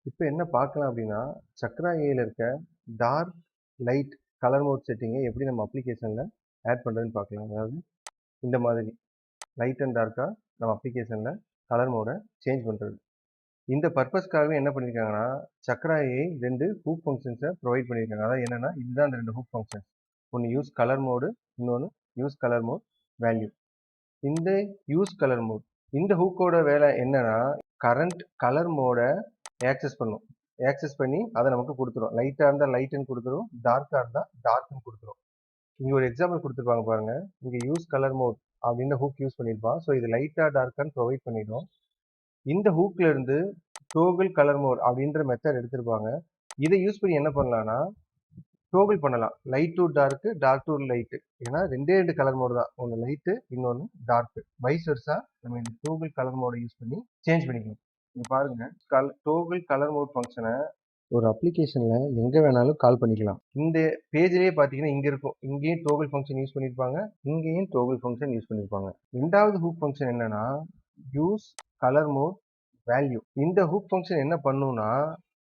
இப்போ என்ன பார்க்கலாம் அப்படின்னா, சக்ரா ஏல இருக்க டார்க், லைட் கலர் மோட் செட்டிங்கை எப்படி நம்ம அப்ளிகேஷனில் ஆட் பண்ணுறதுன்னு பார்க்கலாம். அதாவது இந்த மாதிரி லைட் அண்ட் டார்க்காக நம்ம அப்ளிகேஷனில் கலர் மோடை சேஞ்ச் பண்ணுறது. இந்த பர்பஸ்க்காகவே என்ன பண்ணியிருக்காங்கன்னா, சக்ரா ஏஐ 2 ஹூக் ஃபங்க்ஷன்ஸை ப்ரொவைட் பண்ணியிருக்காங்க. அதாவது என்னென்னா, இதுதான் அந்த 2 ஹூக் ஃபங்க்ஷன்ஸ். ஒன்று யூஸ் கலர் மோடு, இன்னொன்று யூஸ் கலர் மோட் வேல்யூ. இந்த யூஸ் கலர் மோட் இந்த ஹூக்கோட வேலை என்னன்னா, கரண்ட் கலர் மோடை ஆக்சஸ் பண்ணும். ஆக்சஸ் பண்ணி அதை நமக்கு கொடுத்துரும். லைட்டாக இருந்தால் லைட்டுன்னு கொடுத்துரும், டார்க்காக இருந்தால் டார்க்குன்னு கொடுத்துரும். இங்கே ஒரு எக்ஸாம்பிள் கொடுத்துருப்பாங்க பாருங்க. இங்கே யூஸ் கலர் மோட் அப்படின்னு ஹூக் யூஸ் பண்ணியிருப்பான். ஸோ இது லைட்டாக டார்க்கான்னு ப்ரொவைட் பண்ணிடும். இந்த ஹூக்ல இருந்து டோகிள் கலர் மோட் அப்படின்ற மெத்தட் எடுத்திருப்பாங்க. இதை யூஸ் பண்ணி என்ன பண்ணலாம்னா, டோகிள் பண்ணலாம். Light to dark, dark to light. ஏன்னா 2 கலர் மோடு தான். ஒன்று லைட்டு, இன்னொன்று டார்க்கு. வைஸ் வெர்சா நம்ம இந்த டோகிள் கலர் மோடை யூஸ் பண்ணி சேஞ்ச் பண்ணிக்கலாம். இங்க பாருங்க, டோகிள் கலர் மோட் ஃபங்க்ஷனை ஒரு அப்ளிகேஷனில் எங்கே வேணாலும் கால் பண்ணிக்கலாம். இந்த பேஜ்லேயே பார்த்தீங்கன்னா இங்கே இருக்கும். இங்கேயும் டோகிள் ஃபங்க்ஷன் யூஸ் பண்ணியிருப்பாங்க, இங்கேயும் டோகிள் ஃபங்க்ஷன் யூஸ் பண்ணியிருப்பாங்க. ரெண்டாவது ஹூக் ஃபங்க்ஷன் என்னன்னா, யூஸ் கலர் மோட் வேல்யூ. இந்த ஹூக் ஃபங்க்ஷன் என்ன பண்ணுன்னா,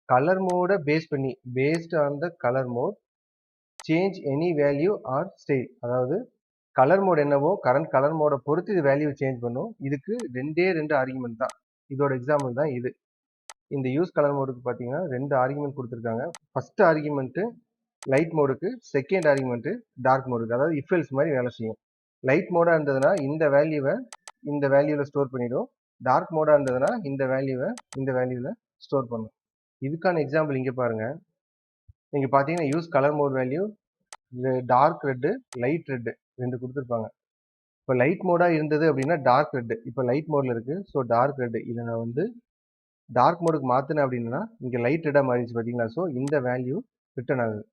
கலர் மோடை பேஸ் பண்ணி based on the colour mode change any value or style. அதாவது கலர் மோட் என்னவோ கரண்ட் கலர் மோடை பொறுத்து இது வேல்யூ சேஞ்ச் பண்ணும். இதுக்கு 2 ஆர்குமெண்ட் தான். இதோட எக்ஸாம்பிள் தான் இது. இந்த யூஸ் கலர் மோடுக்கு பார்த்தீங்கன்னா 2 ஆர்குமெண்ட் கொடுத்துருக்காங்க. ஃபர்ஸ்ட் ஆர்குமெண்ட்டு லைட் மோடுக்கு, செகண்ட் ஆர்குமெண்ட்டு டார்க் மோடுக்கு. அதாவது இஃப் எல்ஸ் மாதிரி வேலை செய்யும். லைட் மோடாக இருந்ததுன்னா இந்த வேல்யூவை இந்த வேல்யூவில் ஸ்டோர் பண்ணிடும். டார்க் மோடாக இருந்ததுன்னா இந்த வேல்யூவை இந்த வேல்யூவில் ஸ்டோர் பண்ணும். இதுக்கான எக்ஸாம்பிள் இங்கே பாருங்க. நீங்கள் பார்த்தீங்கன்னா use colour mode value dark red, light red 2 கொடுத்துருப்பாங்க. இப்போ லைட் மோடாக இருந்தது அப்படின்னா டார்க் ரெட்டு. இப்போ லைட் மோடில் இருக்குது. So dark red. இதை நான் வந்து டார்க் மோடுக்கு மாற்றினேன் அப்படின்னா இங்கே லைட் ரெட்டாக மாறிடுச்சு பார்த்தீங்களா. ஸோ இந்த வேல்யூ ரிட்டர்ன் ஆகுது.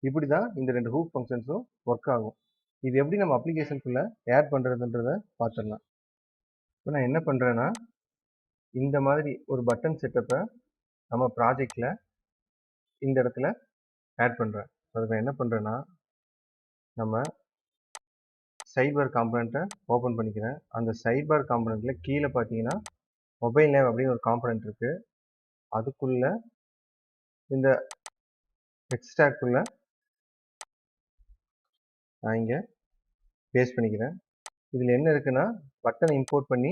இப்படி தான் இந்த 2 ஹூக் ஃபங்க்ஷன்ஸும் ஒர்க் ஆகும். இது எப்படி நம்ம அப்ளிகேஷனுக்குள்ளே ஆட் பண்ணுறதுன்றதை பார்த்துடலாம். இப்போ நான் என்ன பண்ணுறேன்னா, இந்த மாதிரி ஒரு பட்டன் செட்டப்பை நம்ம ப்ராஜெக்டில் இந்த இடத்துல ஆட் பண்ணுறேன். அதுக்கு என்ன பண்ணுறேன்னா, நம்ம சைட் பார் காம்பனண்ட்டை ஓப்பன் பண்ணிக்கிறேன். அந்த சைட் பார் காம்பனண்ட்டில் கீழே பார்த்தீங்கன்னா மொபைல் நேம் அப்படின்னு ஒரு காம்பனண்ட் இருக்குது. அதுக்குள்ளே இந்த எக்ஸ்ட்ராக்குள்ளே நான் இங்கே பேஸ்ட் பண்ணிக்கிறேன். இதில் என்ன இருக்குன்னா, பட்டனை இம்போர்ட் பண்ணி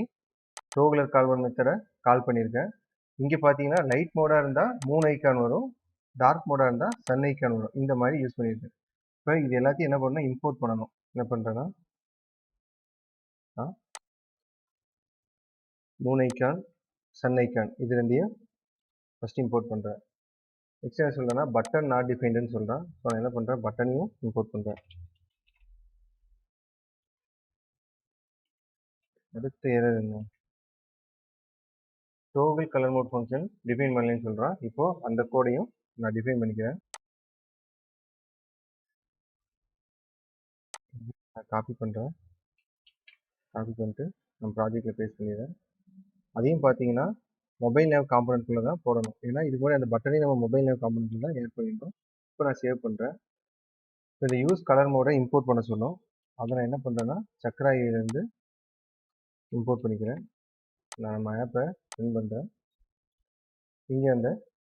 டோகுலர் கால்வர் மெத்தடை கால் பண்ணியிருக்கேன். இங்கே பார்த்தீங்கன்னா லைட் மோடாக இருந்தால் 3 ஐக்கான் வரும், டார்க் மோடாக இருந்தால் சன் ஐக்கான் வரும். இந்த மாதிரி யூஸ் பண்ணியிருக்கேன். இப்போ இது எல்லாத்தையும் என்ன பண்ணணும், இம்போர்ட் பண்ணணும். என்ன பண்ணுறேன்னா, 3 ஐக்கான், சன் ஐக்கான் இது ரெண்டையும் ஃபஸ்ட் இம்போர்ட் பண்ணுறேன். நெக்ஸ்ட் என்ன சொல்கிறேன்னா, பட்டன் நாட் டிஃபைன்டுன்னு சொல்கிறேன். ஸோ நான் என்ன பண்ணுறேன், பட்டனையும் இம்போர்ட் பண்ணுறேன். அடுத்த எரர் என்ன, டோகிள் கலர் மோட் ஃபங்க்ஷன் டிஃபைன் பண்ணலன்னு சொல்கிறான். இப்போது அந்த கோடையும் நான் டிஃபைன் பண்ணிக்கிறேன். நான் காப்பி பண்ணுறேன். காப்பி பண்ணிட்டு நம்ம ப்ராஜெக்டில் பேஸ்ட் பண்ணிடுறேன். அதையும் பார்த்தீங்கன்னா மொபைல் நேம் காம்பனண்ட்குள்ளே தான் போடணும். ஏன்னா இதுக்கு முன்னாடி அந்த பட்டனையும் நம்ம மொபைல் நேம் காம்பனண்ட்டில் தான் ஆட் பண்ணியிருந்தோம். இப்போ நான் சேவ் பண்ணுறேன். இப்போ இந்த யூஸ் கலர் மோடை இம்போர்ட் பண்ண சொன்னோம். அதை நான் என்ன பண்ணுறேன்னா, சக்ரா ஏலேருந்து இம்போர்ட் பண்ணிக்கிறேன். நான் நம்ம ஆப்பை ரன் பண்ணுறேன். இங்கே அந்த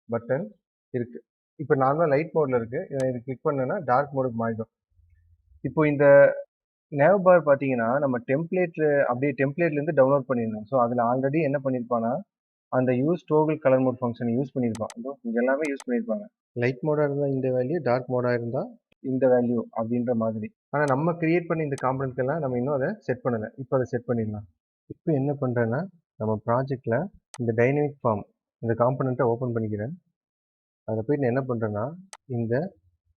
பட்டன் இருக்குது. இப்போ நார்மலாக லைட் மோடில் இருக்குது. இதை இது கிளிக் பண்ணேன்னா டார்க் மோடுக்கு மாறிடும். இப்போ இந்த நேவ் பார் பார்த்தீங்கன்னா நம்ம டெம்ப்ளேட்டில் அப்படியே டெம்ப்ளேட்லேருந்து டவுன்லோட் பண்ணியிருந்தோம். ஸோ அதில் ஆல்ரெடி என்ன பண்ணியிருப்பான்னா, அந்த யூஸ் டோகிள் கலர் மோட் ஃபங்க்ஷனை யூஸ் பண்ணியிருப்பான். இங்கே எல்லாமே யூஸ் பண்ணியிருப்பாங்க. லைட் மோடாக இருந்தால் இந்த வேல்யூ, டார்க் மோடாக இருந்தால் இந்த வேல்யூ அப்படின்ற மாதிரி. ஆனால் நம்ம கிரியேட் பண்ணி இந்த காம்பனண்ட்கெல்லாம் நம்ம இன்னும் அதை செட் பண்ணலை. இப்போ அதை செட் பண்ணிடலாம். இப்போ என்ன பண்ணுறேன்னா, நம்ம ப்ராஜெக்டில் இந்த டைனமிக் ஃபார்ம் இந்த காம்பனண்ட்டை ஓப்பன் பண்ணிக்கிறேன். அதில் போய்ட்டு நான் என்ன பண்ணுறேன்னா, இந்த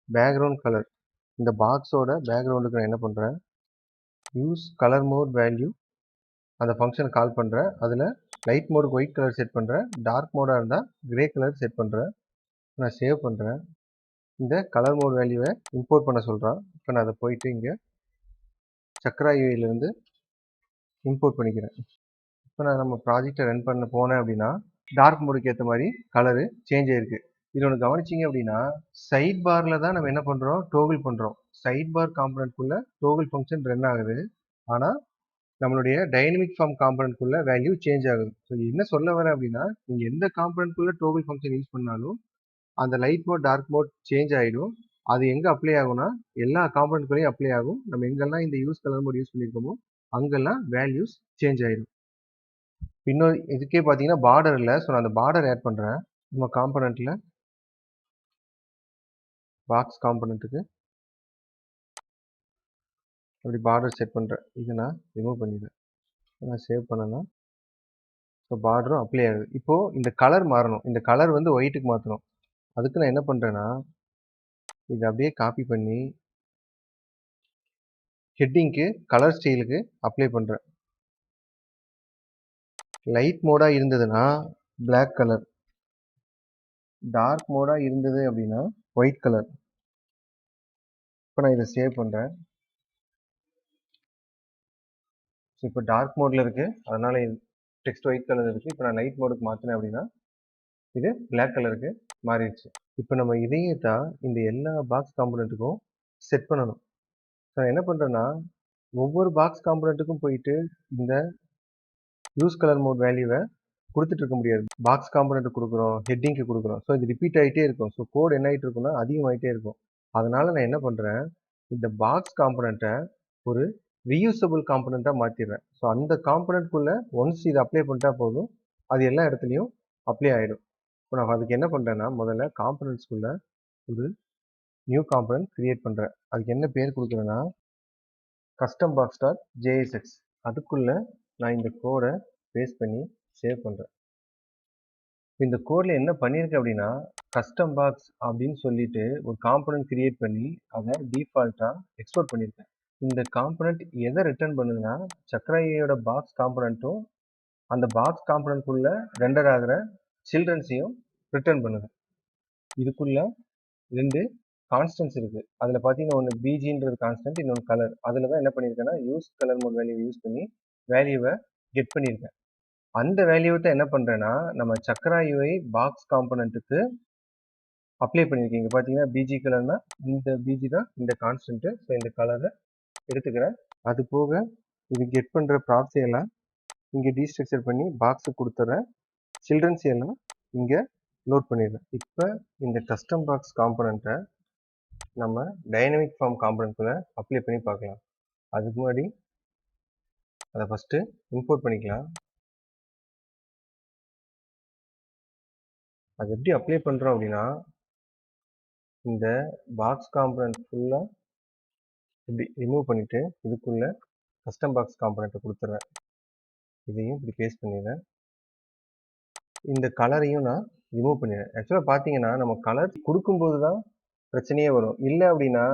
பேக்ரவுண்ட் கலர் இந்த பாக்ஸோட பேக்ரவுண்டுக்கு நான் என்ன பண்ணுறேன், யூஸ் கலர் மோட் வேல்யூ அந்த ஃபங்க்ஷனை கால் பண்ணுறேன். அதில் லைட் மோடுக்கு ஒயிட் கலர் செட் பண்ணுறேன், டார்க் மோடாக இருந்தால் கிரே கலர் செட் பண்ணுறேன். நான் சேவ் பண்ணுறேன். இந்த கலர் மோட் வேல்யூவை இம்போர்ட் பண்ண சொல்கிறான். இப்போ நான் அதை போயிட்டு இங்கே சக்ரா யூஐலேருந்து இம்போர்ட் பண்ணிக்கிறேன். இப்போ நான் நம்ம ப்ராஜெக்டை ரன் பண்ண போனேன் அப்படின்னா டார்க் மோடுக்கு ஏற்ற மாதிரி கலரு சேஞ்ச் ஆகிருக்கு. இது ஒன்று கவனிச்சிங்க அப்படின்னா, சைட் பாரில் தான் நம்ம என்ன பண்ணுறோம், டோகிள் பண்ணுறோம். சைட் பார் காம்பனண்ட்குள்ளே டோகிள் ஃபங்க்ஷன் ரன் ஆகுது. ஆனால் நம்மளுடைய டைனமிக் ஃபார்ம் காம்பனன்ட்குள்ள வேல்யூ சேஞ்ச் ஆகுது. ஸோ என்ன சொல்ல வரேன் அப்படின்னா, நீங்க எந்த காம்பனன்ட்குள்ள டோகிள் ஃபங்க்ஷன் யூஸ் பண்ணாலும் அந்த light mode, dark mode change ஆயிடும். அது எங்க அப்ளை ஆகும்னா, எல்லா காம்பனன்ட்குள்ளயும் அப்ளை ஆகும். நம்ம எங்கெல்லாம் இந்த யூஸ் கலர் மோட் யூஸ் பண்ணியிருக்கோமோ, அங்கெல்லாம் வேல்யூஸ் சேஞ்ச் ஆயிடும். இன்னொரு இதுக்கே பார்த்தீங்கன்னா பார்டர் இல்ல. ஸோ நான் அந்த பார்டர் ஆட் பண்றேன். நம்ம காம்பனன்ட்ல பாக்ஸ் காம்பனன்ட்க்கு அப்படி பார்டர் செட் பண்றேன். இதை நான் ரிமூவ் பண்ணிடுறேன். நான் சேவ் பண்ணேன்னா, ஸோ பார்டரும் அப்ளை ஆகுது. இப்போ இந்த கலர் மாறணும். இந்த கலர் வந்து ஒயிட்டுக்கு மாற்றணும். அதுக்கு நான் என்ன பண்றேன்னா, இதை அப்படியே காப்பி பண்ணி ஹெட்டிங்க்கு கலர் ஸ்டைலுக்கு அப்ளை பண்றேன். லைட் மோடா இருந்ததுன்னா பிளாக் கலர், டார்க் மோடா இருந்தது அப்படின்னா ஒயிட் கலர். இப்போ நான் இதை சேவ் பண்றேன். இப்போ டார்க் மோட்ல இருக்கு, அதனால டெக்ஸ்ட் ஒயிட் கலர் இருக்கு. இப்போ நான் லைட் மோடுக்கு மாத்தினேன் அப்படின்னா இது பிளாக் கலருக்கு மாறிடுச்சு. இப்போ நம்ம இதையே தான் இந்த எல்லா பாக்ஸ் காம்பனண்ட்டுக்கும் செட் பண்ணணும். நான் என்ன பண்றேன்னா, ஒவ்வொரு பாக்ஸ் காம்பனண்ட்டுக்கும் போயிட்டு இந்த யூஸ் கலர் மோட் வேல்யூவை கொடுத்துட்டு இருக்க முடியாது. பாக்ஸ் காம்பனண்ட் கொடுக்குறோம், ஹெட்டிங்க்கு கொடுக்குறோம். ஸோ இது ரிப்பீட் ஆகிட்டே இருக்கும். ஸோ கோட் என்ன ஆகிட்டு இருக்குன்னா அதிகமாகிட்டே இருக்கும். அதனால நான் என்ன பண்றேன், இந்த பாக்ஸ் காம்பனண்ட்டை ஒரு ரீயூசபிள் காம்பனண்ட்டாக மாற்றிடுறேன். ஸோ அந்த காம்பனண்ட்குள்ளே ஒன்ஸ் இதை அப்ளை பண்ணிட்டா போதும், அது எல்லா இடத்துலையும் அப்ளை ஆகிடும். இப்போ நான் அதுக்கு என்ன பண்ணுறேன்னா, முதல்ல காம்பனண்ட்ஸ்குள்ளே ஒரு நியூ காம்பனண்ட் கிரியேட் பண்ணுறேன். அதுக்கு என்ன பேர் கொடுக்குறேன்னா, கஸ்டம் பாக்ஸ் டாட் ஜேஎஸ்எக்ஸ். அதுக்குள்ளே நான் இந்த கோடை பேஸ்ட் பண்ணி சேவ் பண்ணுறேன். இந்த கோடில் என்ன பண்ணியிருக்கேன் அப்படின்னா, கஸ்டம் பாக்ஸ் அப்படின்னு சொல்லிட்டு ஒரு காம்பனண்ட் கிரியேட் பண்ணி அதை டிஃபால்ட்டாக எக்ஸ்போர்ட் பண்ணியிருக்கேன். இந்த காம்பனண்ட் எதை ரிட்டர்ன் பண்ணுதுன்னா, சக்கரையோட பாக்ஸ் காம்பனண்ட்டும் அந்த பாக்ஸ் காம்பனண்ட்குள்ளே ரெண்டர் ஆகிற சில்ட்ரன்ஸையும் ரிட்டர்ன் பண்ணுது. இதுக்குள்ள 2 கான்ஸ்டன்ட்ஸ் இருக்குது. அதில் பார்த்தீங்கன்னா ஒன்று பிஜின்றது கான்ஸ்டன்ட், இன்னொன்று கலர். அதில் தான் என்ன பண்ணியிருக்கேன்னா, யூஸ் கலர் மோட் வேல்யூவை யூஸ் பண்ணி வேல்யூவை கெட் பண்ணியிருக்கேன். அந்த வேல்யூவை தான் என்ன பண்ணுறேன்னா, நம்ம சக்ரா யூஐ பாக்ஸ் காம்பனண்ட்டுக்கு அப்ளை பண்ணியிருக்கேன். இங்கே பார்த்தீங்கன்னா பிஜி கலர்னா இந்த பிஜி தான் இந்த கான்ஸ்டன்ட்டு. ஸோ இந்த கலரை எடுத்துக்கிறேன். அது போக இது கெட் பண்ணுற ப்ராப்ஸை எல்லாம் இங்கே டீஸ்ட்ரக்சர் பண்ணி பாக்ஸுக்கு கொடுத்துட்றேன். சில்ட்ரன்ஸ் எல்லாம் இங்கே லோட் பண்ணிடுறேன். இப்போ இந்த கஸ்டம் பாக்ஸ் காம்பனண்ட்டை நம்ம டைனமிக் ஃபார்ம் காம்பனண்ட்குள்ளே அப்ளை பண்ணி பார்க்கலாம். அதுக்கு முன்னாடி அதை ஃபஸ்ட்டு இம்போர்ட் பண்ணிக்கலாம். அது எப்படி அப்ளை பண்ணுறோம் அப்படின்னா, இந்த பாக்ஸ் காம்பனண்ட் ஃபுல்லாக இப்படி ரிமூவ் பண்ணிவிட்டு இதுக்குள்ளே கஸ்டம் பாக்ஸ் காம்பனண்ட்டை கொடுத்துட்றேன். இதையும் இப்படி பேஸ்ட் பண்ணிடுறேன். இந்த கலரையும் நான் ரிமூவ் பண்ணிடுறேன். ஆக்சுவலாக பார்த்தீங்கன்னா, நம்ம கலர் கொடுக்கும்போது தான் பிரச்சனையே வரும். இல்லை அப்படின்னா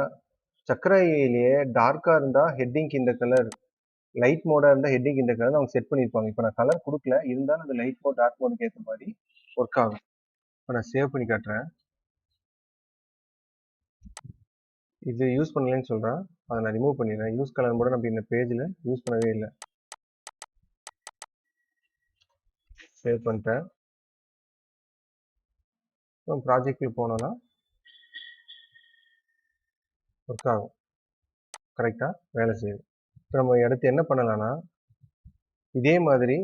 சக்கரையிலேயே டார்க்காக இருந்தால் ஹெட்டிங்க்கு இந்த கலர், லைட் மோடாக இருந்தால் ஹெட்டிங் இந்த கலர் அவங்க செட் பண்ணியிருப்பாங்க. இப்போ நான் கலர் கொடுக்கல, இருந்தாலும் அந்த லைட் மோட் டார்க் மோடுக்கு ஏற்ற மாதிரி ஒர்க் ஆகும். இப்போ நான் சேவ் பண்ணி காட்டுறேன். இது யூஸ் பண்ணலன்னு சொல்கிறேன், அதை நான் ரிமூவ் பண்ணிடுறேன். யூஸ் கலர் மோட நம்ம இந்த பேஜில் யூஸ் பண்ணவே இல்லை. சேவ் பண்ணிட்டேன். ப்ராஜெக்டில் போனோன்னா ஒர்க் ஆகும், கரெக்டாக வேலை செய்யுது. இப்போ நம்ம அடுத்து என்ன பண்ணலாம்னா, இதே மாதிரி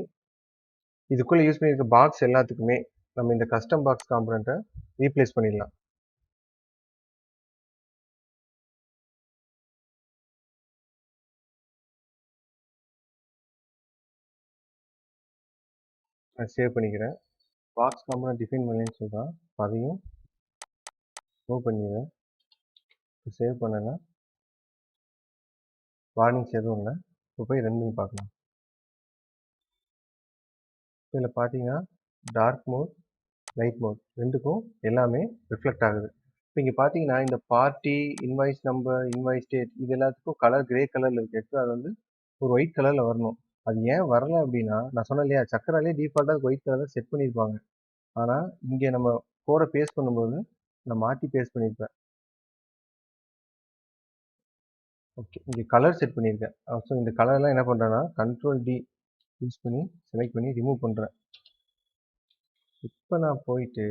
இதுக்குள்ளே யூஸ் பண்ணியிருக்க பாக்ஸ் எல்லாத்துக்குமே நம்ம இந்த கஸ்டம் பாக்ஸ் காம்பனண்ட்டை ரீப்ளேஸ் பண்ணிடலாம். நான் சேவ் பண்ணிக்கிறேன். பாக்ஸ் காம்பனண்ட் டிஃபைன் பண்ணலன்னு சொல்கிறேன், அதையும் மூவ் பண்ணிடுறேன். சேவ் பண்ணேன்னா வார்னிங்ஸ் எதுவும் இல்லை. இப்போ போய் ரன் பண்ணி பார்க்கலாம். இதில் பார்த்தீங்கன்னா டார்க் மோட், லைட் மோட் ரெண்டுக்கும் எல்லாமே ரிஃப்ளெக்ட் ஆகுது. இப்போ இங்கே பார்த்தீங்கன்னா இந்த party, invoice number, invoice date இது எல்லாத்துக்கும் கலர் கிரே கலரில் இருக்குது. அது வந்து ஒரு ஒயிட் கலரில் வரணும். அது ஏன் வரல அப்படின்னா, நான் சொன்னேன் இல்லையா, சக்கராலே டிஃபால்ட்டாக ஒயிட் கலரில் செட் பண்ணியிருப்பாங்க. ஆனால் இங்கே நம்ம கோடை பேஸ்ட் பண்ணும்போது நான் மாற்றி பேஸ்ட் பண்ணியிருப்பேன். ஓகே, இங்கே கலர் செட் பண்ணியிருக்கேன். ஸோ இந்த கலர்லாம் என்ன பண்ணுறேன்னா, கண்ட்ரோல் டி யூஸ் பண்ணி செலக்ட் பண்ணி ரிமூவ் பண்ணுறேன். இப்போ நான் போயிட்டு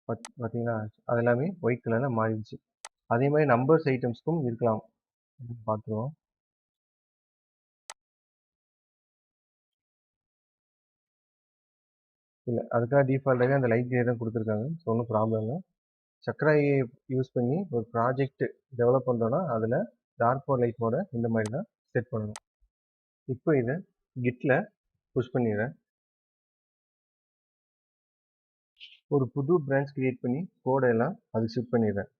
பார்த்தீங்கன்னா அது எல்லாமே ஒயிட் கலரில் மாறிடுச்சு. அதே மாதிரி நம்பர்ஸ் ஐட்டம்ஸ்க்கும் இருக்கலாம், பார்த்துருவோம். இல்லை, அதுக்காக டிஃபால்ட்டாகவே அந்த லைட் கிரே தான் கொடுத்துருக்காங்க. ஸோ ஒன்றும் ப்ராப்ளம் இல்லை. சக்ரா ஏஐ யூஸ் பண்ணி ஒரு ப்ராஜெக்ட் டெவலப் பண்ணுறோன்னா அதில் டார்க் மோட் லைட் மோடை இந்த மாதிரி தான் செட் பண்ணணும். இப்போ இதை கிட்டில் புஷ் பண்ணிடுறேன். ஒரு புது பிரான்ச் கிரியேட் பண்ணி கோடெல்லாம் அது ஷிஃப்ட் பண்ணிடுறேன்.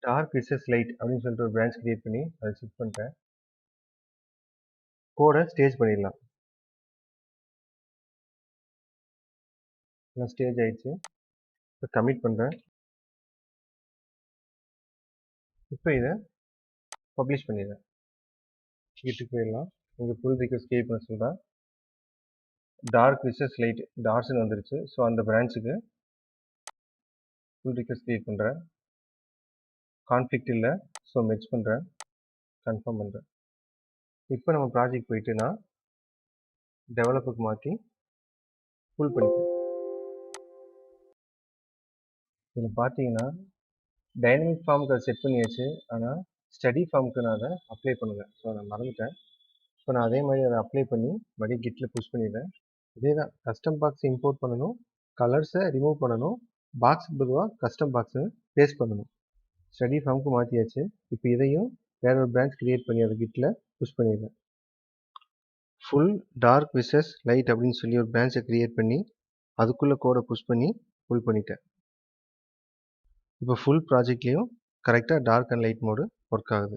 டார்க் விசஸ் லைட் அப்படின்னு சொல்லிட்டு ஒரு பிரான்ச் கிரியேட் பண்ணி அதை ஷிஃப்ட் பண்ணிட்டேன். கோடை ஸ்டேஜ் பண்ணிடலாம். ஸ்டேஜ் ஆயிடுச்சு. இப்போ கமிட் பண்ணுறேன். இப்போ இதை பப்ளிஷ் பண்ணிடுறேன். கிட்டுக்கு போயிடலாம். இங்கே புல் ரிக்வெஸ்ட் கிரியேட் பண்ண சொல்கிறேன். டார்க் விசஸ் லைட் டார்க்ஸ்னு வந்துருச்சு. ஸோ அந்த பிரான்ச்சுக்கு புல் ரிக்வெஸ்ட் கிரியேட் பண்ணுறேன். கான்ஃப்ளிக்ட் இல்லை, ஸோ மெர்ஜ் பண்ணுறேன், கன்ஃபார்ம் பண்ணுறேன். இப்போ நம்ம ப்ராஜெக்ட் போயிட்டு நான் டெவலப்புக்கு மாற்றி புல் பண்ணிக்கிறேன். இதில் பார்த்தீங்கன்னா டைனமிக் ஃபார்முக்கு அதை செட் பண்ணியாச்சு. ஆனால் ஸ்டடி ஃபார்முக்கு நான் அதை அப்ளை பண்ணுவேன். ஸோ நான் மறந்துட்டேன். ஸோ நான் அதே மாதிரி அதை அப்ளை பண்ணி மறுபடியும் கிட்டில் புஷ் பண்ணிடுறேன். இதே தான் கஸ்டம் பாக்ஸ் இம்போர்ட் பண்ணணும், கலர்ஸை ரிமூவ் பண்ணணும், பாக்ஸுக்கு பொதுவாக கஸ்டம் பாக்ஸை பேஸ்ட் பண்ணணும். ஸ்டடி ஃபார்முக்கு மாற்றியாச்சு. இப்போ இதையும் வேற ஒரு பிரான்ச் கிரியேட் பண்ணி அதை கிட்டில் புஷ் பண்ணிடுறேன். ஃபுல் டார்க் விசஸ் லைட் அப்படின்னு சொல்லி ஒரு பிரான்ச்சை கிரியேட் பண்ணி அதுக்குள்ளே கோடை புஷ் பண்ணி ஃபுல் பண்ணிட்டேன். இப்போ ஃபுல் ப்ராஜெக்ட்லேயும் கரெக்டாக dark and light mode work ஆகுது.